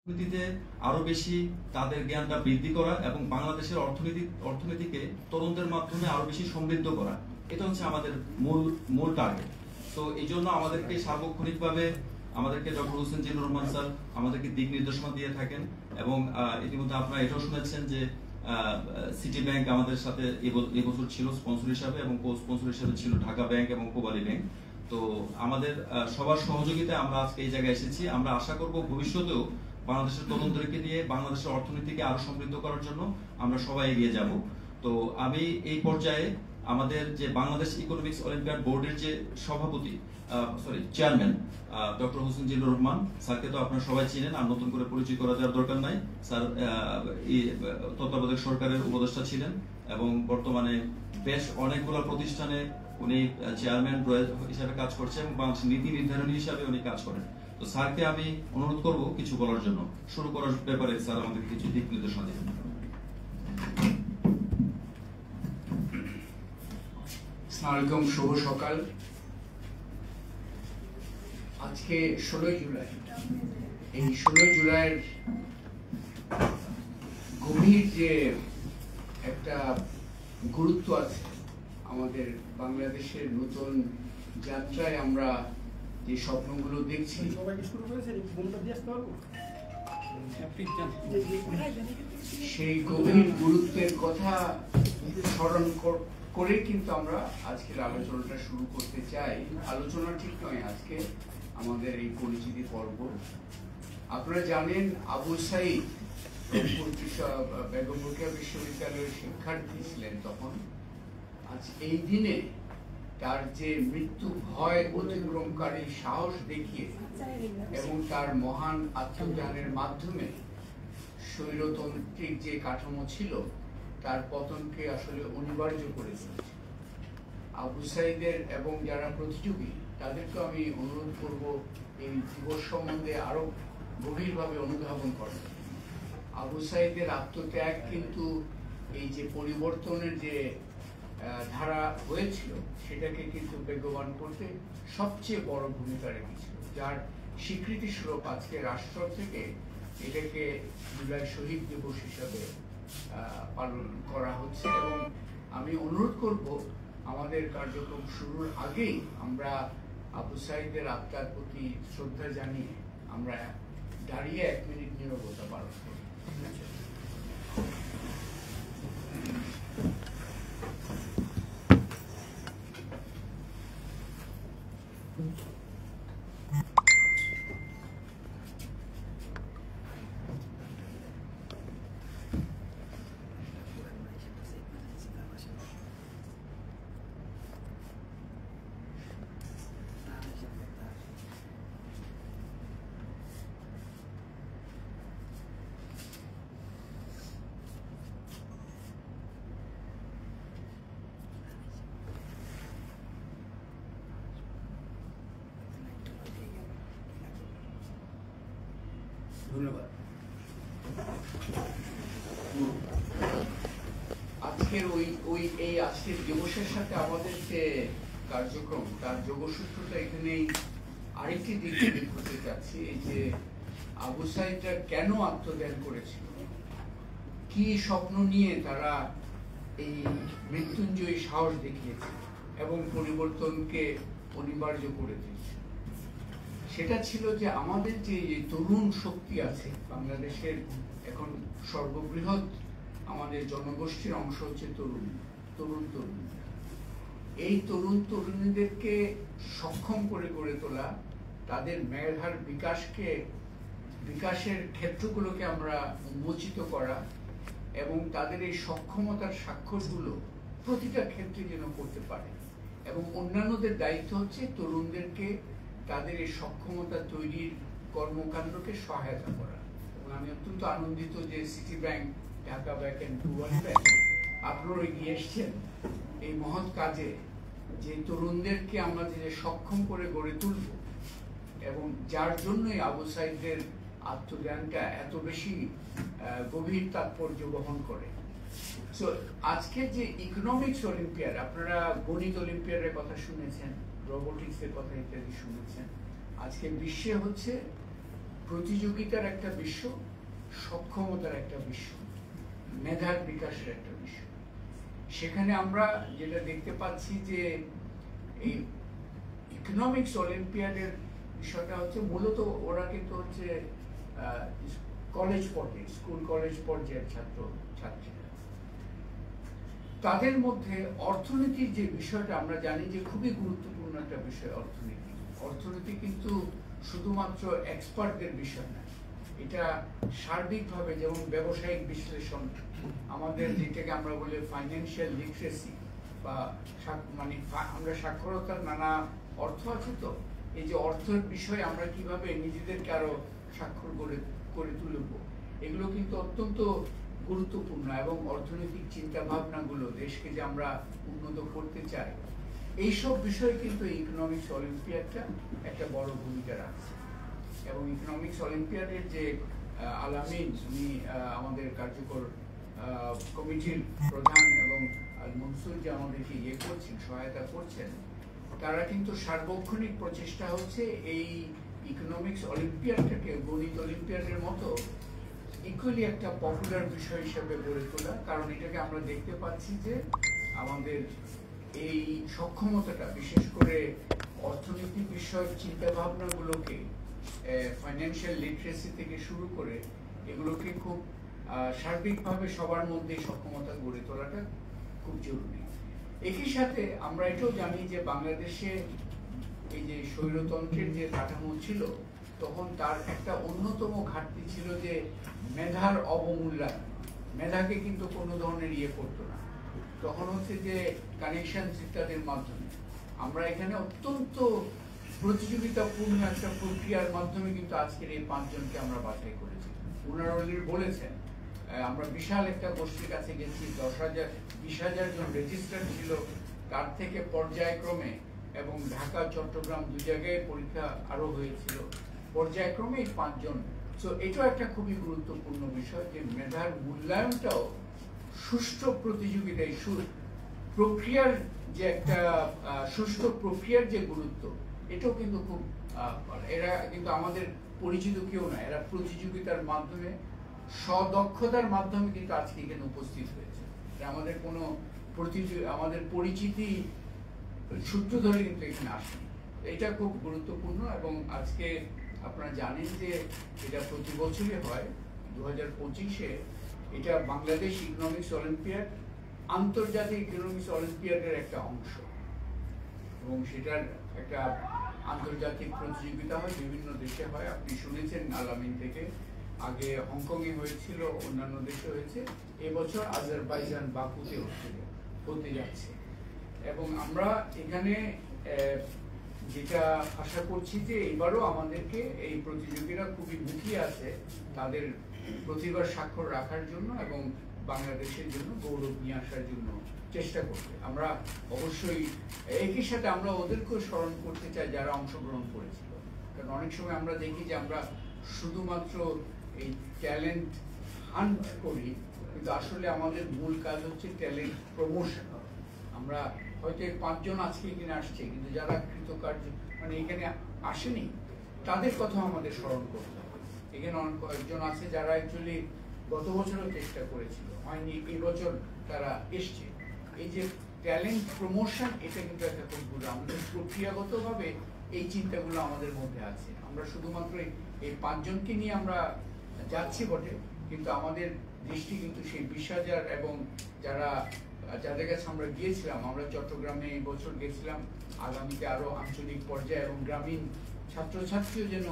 অর্থনীতিতে আরো বেশি তাদের জ্ঞানটা বৃদ্ধি করা এবং বাংলাদেশের অর্থনীতিকে তরুণদের মাধ্যমে আরো বেশি সমৃদ্ধ করা, এটা হচ্ছে আমাদের মূল টার্গেট। তো এই জন্য আমাদেরকে সার্বক্ষণিকভাবে আমাদেরকে ডক্টর হোসেন জিল্লুর রহমান স্যার আমাদেরকে দিক নির্দেশনা দিয়ে থাকেন। এবং ইতিমধ্যে আপনারা এটাও শুনেছেন যে সিটি ব্যাংক আমাদের সাথে এবছর ছিল স্পন্সর হিসাবে, এবং কো স্পন্সর হিসাবে ছিল ঢাকা ব্যাংক এবং কোবালি ব্যাংক। তো আমাদের সবার সহযোগিতায় আমরা আজকে এই জায়গায় এসেছি। আমরা আশা করব ভবিষ্যতেও বাংলাদেশের তরুণদেরকে নিয়ে বাংলাদেশের অর্থনীতিকে আরো সমৃদ্ধ করার জন্য আমরা সবাই এগিয়ে যাব। তো আমি এই পর্যায়ে আমাদের যে বাংলাদেশ ইকোনমিক্স অলিম্পিয়াড বোর্ডের যে সভাপতি চেয়ারম্যান ডক্টর হোসেন জিল্লুর রহমান স্যারকে তো আপনারা সবাই চিনেন, আর নতুন করে পরিচয় করা দেওয়ার দরকার নাই। স্যার তত্ত্বাবধায়ক সরকারের উপদেষ্টা ছিলেন এবং বর্তমানে বেশ অনেকগুলো প্রতিষ্ঠানে উনি চেয়ারম্যান হিসাবে কাজ করছেন এবং বাংলাদেশের নীতি নির্ধারণী হিসাবে উনি কাজ করেন। তো স্যারকে আমি অনুরোধ করব কিছু বলার জন্য। শুরু করার ব্যাপারে স্যার আমাদের কিছু দিক নির্দেশনা দেবেন। আসসালামু আলাইকুম, শুভ সকাল। আজকে 16 জুলাই। এই 16 জুলাইয়ের গভীর যে একটা গুরুত্ব আছে আমাদের বাংলাদেশের নতুন যাত্রায় আমরা যে স্বপ্নগুলো দেখছি, সেই গভীর গুরুত্বের কথা স্মরণ করে কিন্তু আমরা আজকের আলোচনাটা শুরু করতে চাই। আলোচনা ঠিক নয়, আজকে আমাদের এই পরিচিতি পর্ব। আপনারা জানেন আবু সাইদ বেগম রোকেয়া বিশ্ববিদ্যালয়ের শিক্ষার্থী ছিলেন তখন। আজ এই দিনে তার যে মৃত্যু ভয় অতিক্রমকারী সাহস দেখিয়ে এবং তার মহান আত্মজ্ঞানের মাধ্যমে স্বৈরতান্ত্রিক যে কাঠামো ছিল তার পতনকে আসলে অনিবার্য করে দিয়েছে। আবু সাইদের এবং যারা প্রতিযোগী তাদেরকে আমি অনুরোধ করব এই দিবস সম্বন্ধে আরো গভীরভাবে অনুধাবন করেন। আবু সাইদের আত্মত্যাগ কিন্তু এই যে পরিবর্তনের যে ধারা হয়েছিল সেটাকে কিন্তু বেগবান করতে সবচেয়ে বড় ভূমিকা রেখেছিল, যার স্বীকৃতি স্বরূপ আজকে রাষ্ট্র থেকে এটাকে জুলাই শহীদ দিবস হিসাবে পালন করা হচ্ছে। এবং আমি অনুরোধ করব আমাদের কার্যক্রম শুরুর আগেই আমরা আবু সাইদের আত্মার প্রতি শ্রদ্ধা জানিয়ে আমরা দাঁড়িয়ে 1 মিনিট নীরবতা পালন করি। ধন্যবাদ। আজকের এই আজকের দিবসের সাথে আমাদের যে কার্যক্রম তার যোগসূত্রটা এখানেই আরেকটি দিক থেকে করতে চাচ্ছি। এই যে আবু সাইদরা কেন আত্মদান করেছিল, কি স্বপ্ন নিয়ে তারা এই মৃত্যুঞ্জয়ী সাহস দেখিয়েছে এবং পরিবর্তনকে অনিবার্য করে দিয়েছে। সেটা ছিল যে আমাদের যে তরুণ শক্তি আছে বাংলাদেশের, এখন সর্ববৃহৎ আমাদের জনগোষ্ঠীর অংশ হচ্ছে তরুণ তরুণী। এই তরুণ তরুণীদেরকে সক্ষম করে গড়ে তোলা, তাদের মেধার বিকাশের ক্ষেত্রগুলোকে আমরা উন্মোচিত করা এবং তাদের এই সক্ষমতার স্বাক্ষরগুলো প্রতিটা ক্ষেত্রে যেন করতে পারে। এবং অন্যান্যদের দায়িত্ব হচ্ছে তরুণদেরকে তাদের এই সক্ষমতা তৈরির কর্মকাণ্ডকে সহায়তা করা। এবং আমি অত্যন্ত আনন্দিত যে City Bank, Dhaka Bank and কোবালি ব্যাংক আপনারা এগিয়ে এসছেন এই মহৎ কাজে, যে তরুণদেরকে আমরা যে সক্ষম করে গড়ে তুলব এবং যার জন্যই আবু সাইদের আত্মজ্ঞানটা এত বেশি গভীর তাৎপর্য বহন করে। সো আজকে যে ইকোনমিক্স অলিম্পিয়াড, আপনারা গণিত অলিম্পিয়াডের কথা শুনেছেন, রোবোটিক্সের কথা ইত্যাদি শুনেছেন। আজকে বিশ্বে হচ্ছে প্রতিযোগিতার একটা বিশ্ব, সক্ষমতার একটা বিশ্ব, মেধার বিকাশের একটা বিশ্ব। সেখানে আমরা যেটা দেখতে পাচ্ছি যে এই ইকোনমিক্স অলিম্পিয়াডের বিষয়টা হচ্ছে মূলত ওরা কিন্তু হচ্ছে কলেজ পর্যায়ে, স্কুল কলেজ পর্যায়ের ছাত্র ছাত্রীরা। তাদের মধ্যে অর্থনীতির যে বিষয়টা আমরা জানি যে খুবই গুরুত্বপূর্ণ একটা বিষয় অর্থনীতি। অর্থনীতি কিন্তু শুধুমাত্র এক্সপার্টদের বিষয় না, এটা সার্বিকভাবে, যেমন ব্যবসায়িক বিশ্লেষণ, আমাদের যেটাকে আমরা বলি ফাইন্যান্সিয়াল লিটারেসি বা মানে আমরা সাক্ষরতার নানা অর্থ আছে, তো এই যে অর্থের বিষয়ে আমরা কিভাবে নিজেদেরকে আরো স্বাক্ষর করে তুলব, এগুলো কিন্তু অত্যন্ত গুরুত্বপূর্ণ। এবং অর্থনৈতিক চিন্তা ভাবনাগুলো, দেশকে যে আমরা উন্নত করতে চাই, এইসব বিষয়ে কিন্তু ইকোনমিক্স অলিম্পিয়াডটা একটা বড় ভূমিকা রাখছে। এবং ইকোনমিক্স অলিম্পিয়াডের যে আলামিন, উনি আমাদের কার্যকর কমিটির প্রধান, এবং মনসুর যে আমাদেরকে করছেন, সহায়তা করছেন, তারা কিন্তু সার্বক্ষণিক প্রচেষ্টা হচ্ছে এই ইকোনমিক্স অলিম্পিয়াডটাকে গণিত অলিম্পিয়াডের মতো ইকুয়ালি একটা পপুলার বিষয় হিসেবে গড়ে তোলা। কারণ এটাকে আমরা দেখতে পাচ্ছি যে আমাদের এই সক্ষমতাটা, বিশেষ করে অর্থনীতি বিষয়ক চিন্তা ভাবনাগুলোকে, ফাইন্যান্সিয়াল লিটারেসি থেকে শুরু করে এগুলোকে খুব সার্বিকভাবে সবার মধ্যে সক্ষমতা গড়ে তোলাটা খুব জরুরি। একই সাথে আমরা এটাও জানি যে বাংলাদেশে এই যে স্বৈরতন্ত্রের যে কাঠামো ছিল, তখন তার একটা অন্যতম ঘাটতি ছিল যে মেধার অবমূল্যায়ন। মেধাকে কিন্তু কোনো ধরনের করতো না। তখন হচ্ছে যে কানেকশন ইত্যাদির মাধ্যমে আমরা এখানে অত্যন্ত প্রতিযোগিতাপূর্ণ একটা প্রক্রিয়ার মাধ্যমে কিন্তু আজকের এই 5 জনকে আমরা বাছাই করেছি। ওনারা বলেছেন আমরা বিশাল একটা গোষ্ঠীর কাছে গেছি, 20,000 জন রেজিস্টার ছিল, তার থেকে পর্যায়ক্রমে, এবং ঢাকা চট্টগ্রাম 2 জায়গায় পরীক্ষা আরো হয়েছিল, পর্যায়ক্রমে এই 5 জন। তো এটাও একটা খুবই গুরুত্বপূর্ণ বিষয় যে মেধার মূল্যায়নটাও সুষ্ঠু প্রতিযোগিতায়, প্রক্রিয়ার যে একটা সুষ্ঠু প্রক্রিয়ার যে গুরুত্ব, এটাও কিন্তু খুব এরা কিন্তু আমাদের পরিচিত কেউ না, এরা প্রতিযোগিতার মাধ্যমে, স্বদক্ষতার মাধ্যমে কিন্তু আজকে এখানে উপস্থিত হয়েছে। আমাদের কোনো আমাদের পরিচিতি সূত্র ধরে কিন্তু এখানে আসেনি। এটা খুব গুরুত্বপূর্ণ। এবং আজকে আপনারা জানেন যে এটা প্রতি বছরই হয়, 2025-এ এটা বাংলাদেশ ইকোনমিক্স অলিম্পিয়াড আন্তর্জাতিক ইকোনমিক্স অলিম্পিয়াডের একটা অংশ, এবং সেটার একটা আন্তর্জাতিক প্রতিযোগিতা হয়, বিভিন্ন দেশে হয়। আপনি শুনেছেন আলামিন থেকে, আগে হংকংয়ে হয়েছিল, অন্যান্য দেশে হয়েছে, এবছর আজারবাইজান বাকুতে হতে যাচ্ছে। এবং আমরা এখানে যেটা আশা করছি যে এবারও আমাদেরকে এই প্রতিযোগীরা খুবই মুখিয়ে আছে তাদের প্রতিভার স্বাক্ষর রাখার জন্য এবং বাংলাদেশের জন্য গৌরব নিয়ে আসার জন্য চেষ্টা করবে। আমরা অবশ্যই একই সাথে আমরা ওদেরকেও স্মরণ করতে চাই যারা অংশগ্রহণ করেছিল। কারণ অনেক সময় আমরা দেখি যে আমরা শুধুমাত্র এই ট্যালেন্ট হান্ট করি, কিন্তু আসলে আমাদের মূল কাজ হচ্ছে ট্যালেন্ট প্রমোশন। আমরা হয়তো 5 জন আজকে এখানে আসছে, কিন্তু যারা কৃতকার্য মানে এখানে আসেনি তাদের কথা আমাদের স্মরণ করতে হবে। এখানে অনেক কয়েকজন আছে যারা অ্যাকচুয়ালি গত বছরও চেষ্টা করেছিল, হয়নি, এই বছর তারা এসছে। এই যে ট্যালেন্ট প্রমোশন, এটা কিন্তু একটা খুব গুরুত্ব। আমাদের প্রক্রিয়াগতভাবে এই চিন্তাগুলো আমাদের মধ্যে আছে। আমরা শুধুমাত্র এই 5 জনকে নিয়ে আমরা যাচ্ছি বটে, কিন্তু আমাদের দৃষ্টি কিন্তু সেই 20,000 এবং যাদের কাছে আমরা গিয়েছিলাম, আমরা চট্টগ্রামে এই বছর গেছিলাম, আগামীতে আরো আঞ্চলিক পর্যায়ে এবং গ্রামীণ ছাত্রছাত্রীও যেন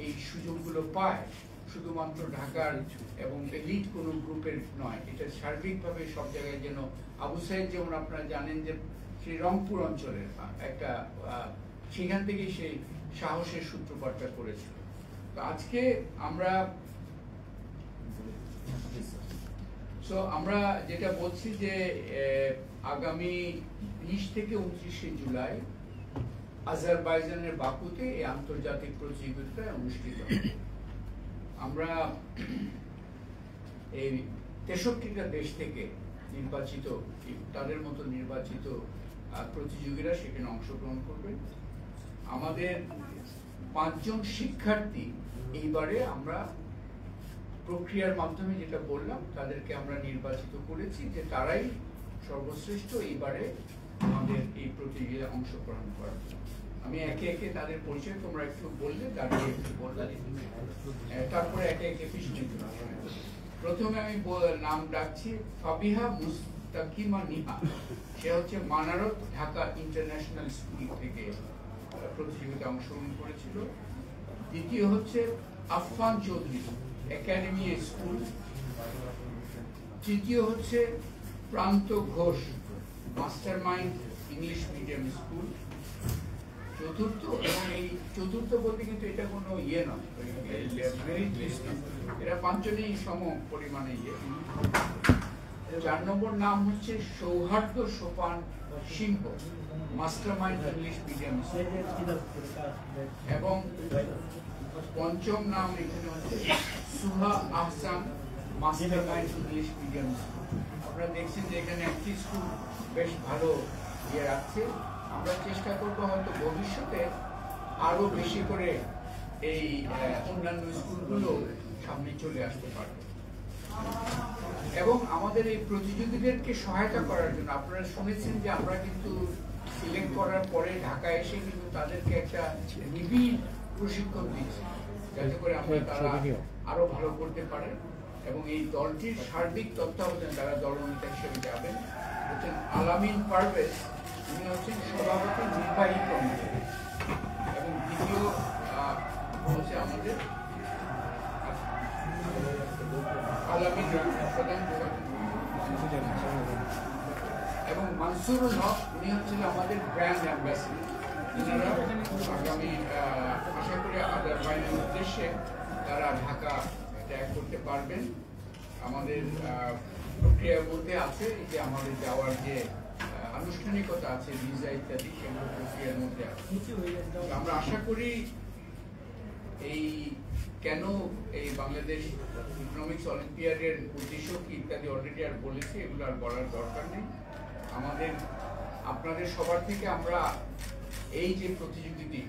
এই সুযোগগুলো পায়, শুধুমাত্র ঢাকার এবং এলিট কোনো গ্রুপের নয়, এটা সার্বিকভাবে সব জায়গায় যেন। আবু সাইদ যেমন আপনারা জানেন যে সেই রংপুর অঞ্চলের একটা, সেখান থেকেই সেই সাহসের সূত্রপাতটা করেছিল। তো আজকে আমরা আমরা যেটা বলছি যে আগামী 20 থেকে 29 জুলাই আজারবাইজানের বাকুতে এই আন্তর্জাতিক প্রতিযোগিতা অনুষ্ঠিত হবে। আমরা এই 63টা দেশ থেকে নির্বাচিত, তাদের মতো নির্বাচিত প্রতিযোগীরা সেখানে অংশগ্রহণ করবেন। আমাদের 5 জন শিক্ষার্থী এইবারে আমরা প্রক্রিয়ার মাধ্যমে, যেটা বললাম, তাদেরকে আমরা নির্বাচিত করেছি যে তারাই সর্বশ্রেষ্ঠ এইবারে আমাদের এই প্রতিযোগিতায় অংশগ্রহণ করার। আমি একে একে তাদের পরিচয় তোমরা একটু বললে, তারপরে একটু বললে, তারপরে একে একে পিছনে। প্রথমে আমি নাম ডাকছি ফাবিহা মুস্তাকিমা নিহা। সে হচ্ছে মানারত ঢাকা ইন্টারন্যাশনাল স্কুল থেকে প্রতিযোগিতায় অংশগ্রহণ করেছিল। দ্বিতীয় হচ্ছে আফফান চৌধুরী, একাডেমি স্কুল। তৃতীয় হচ্ছে প্রান্ত Ghosh, master mind English medium school. চতুর্থ, এবং এই চতুর্থ বলতে কিন্তু এটা কোনো ইয়ে নয়, মেরিট লিস্ট, এরা 5 জনেই সম পরিমাণে ইয়ে। 4 নম্বর নাম হচ্ছে Souhardya Sopan Singha, master mind English medium school. এবং 5ম নাম এখানে হচ্ছে Suha Ahsan, master mind English medium school. আপনারা দেখছেন যে এখানে একটি স্কুল বেশ ভালো ইয়ে রাখছে। আমরা চেষ্টা করবো হয়তো ভবিষ্যতে আরো বেশি করে এই অন্যান্য স্কুলগুলো সামনে চলে আসতে পারবে। এবং আমাদের এই প্রতিযোগীদেরকে সহায়তা করার জন্য আপনারা শুনেছেন যে আমরা কিন্তু সিলেক্ট করার পরে ঢাকা এসে কিন্তু তাদেরকে একটা নিবিড় প্রশিক্ষণ দিচ্ছি, যাতে করে আমরা তারা আরো ভালো করতে পারে। এবং এই দলটির সার্বিক তত্ত্বাবধান যারা দলনেতা হিসেবে যাবেন হচ্ছেন আলামিন পারভেজ, উনি হচ্ছেন সভাপতি নির্বাহী কমিটি। এবং দ্বিতীয় হচ্ছে আমাদের আলামিন প্রধান, এবং মানসুরুল হক, উনি হচ্ছেন আমাদের ব্র্যান্ড অ্যাম্বাসেডর। এনারা আগামী আশা করি আজারবাইজানের উদ্দেশ্যে তারা ঢাকা ত্যাগ করতে পারবেন। আমাদের প্রক্রিয়ার মধ্যে আছে যে আমাদের যাওয়ার যে আনুষ্ঠানিকতা আছে, ভিসা ইত্যাদি, সেগুলো প্রক্রিয়ার মধ্যে আছে। আমরা আশা করি এই কেন এই বাংলাদেশ ইকোনমিক্স অলিম্পিয়াডের উদ্দেশ্য কি ইত্যাদি অলরেডি আর বলেছি, এগুলো আর বলার দরকার নেই। আমাদের আপনাদের সবার থেকে আমরা এই যে প্রতিযোগিতা,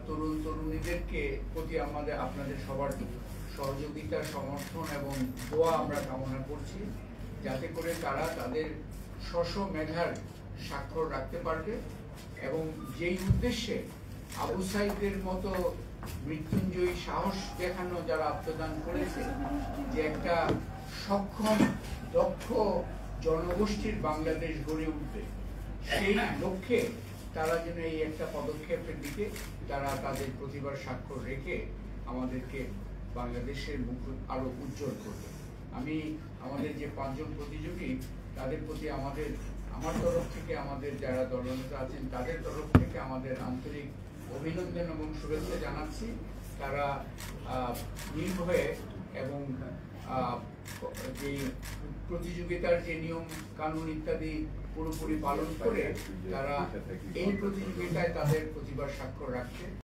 তরুণ তরুণীদেরকে প্রতি আমাদের আপনাদের সবার সহযোগিতা, সমর্থন এবং দোয়া আমরা কামনা করছি, যাতে করে তারা তাদের স্ব মেধার স্বাক্ষর রাখতে পারবে। এবং যেই উদ্দেশ্যে আবু সাইদের মতো মৃত্যুঞ্জয়ী সাহস দেখানো যারা আত্মদান করেছে, যে একটা সক্ষম দক্ষ জনগোষ্ঠীর বাংলাদেশ গড়ে উঠবে, সেই লক্ষ্যে তারা যেন এই একটা পদক্ষেপের দিকে তারা তাদের প্রতিভার স্বাক্ষর রেখে আমাদেরকে বাংলাদেশের মুখ আরো উজ্জ্বল করবে। আমি আমাদের যে 5 জন প্রতিযোগী তাদের প্রতি আমার তরফ থেকে, আমাদের যারা দলনেতা আছেন তাদের তরফ থেকে আমাদের আন্তরিক অভিনন্দন এবং শুভেচ্ছা জানাচ্ছি। তারা নির্ভয়ে এবং যে প্রতিযোগিতার যে নিয়ম কানুন ইত্যাদি পুরোপুরি পালন করে তারা এই প্রতিযোগিতায় তাদের প্রতিভার স্বাক্ষর রাখছে।